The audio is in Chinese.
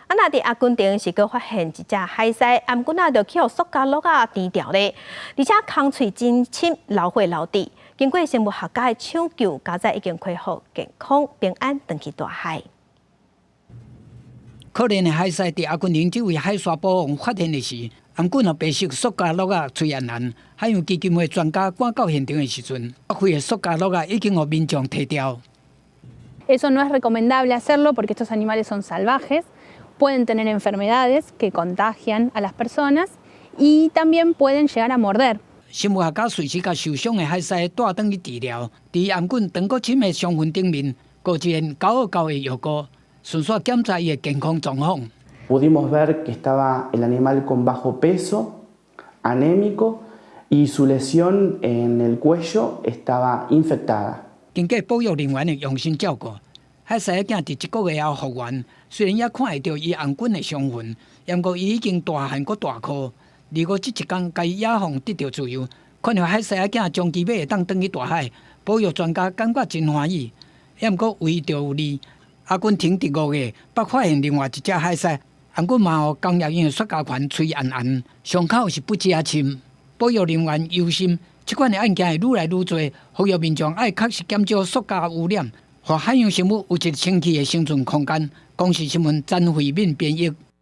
那伫阿根廷是佫发现一只海狮，颔棍就去互塑胶粒填掉咧，而且空喙真深，老血老底。经过生物学家的抢救，家仔已经恢复健康平安，回去大海。可怜的海狮伫阿根廷这位海沙保王发现的时，颔棍白色塑胶粒嘴暗暗。海洋基金会专家赶到现场的时阵，发现的塑胶粒已经被民众摕掉。Eso no es recomendable hacerlo porque estos animales son salvajes, pueden tener enfermedades que contagian a las personas y también pueden llegar a morder. 生物学家随时把受伤的海狮带转去治疗，在颔棍长过深的伤痕顶面，搁一片929的药膏，顺续检查伊的健康状况。Pudimos ver que estaba el animal con bajo peso, anémico y su lesión en el cuello estaba infectada. 经过保育人员的用心照顾，海狮仔伫1个月后复原。虽然也看会到伊颔棍的伤痕，不过伊已经大汉搁大颗。如果这一天该野放得到自由，看到海狮仔将其尾会当转去大海，保育专家感觉真欢喜。不过为着有利，阿根廷伫5月捌发现另外一只海狮，颔棍嘛，互工业用的塑胶圈吹暗暗，伤口是不加深。保育人员忧心。这款的案件会愈来愈多，呼吁民众爱确实减少塑胶污染，让海洋生物有一个清气的生存空间。公视新闻詹慧敏编译。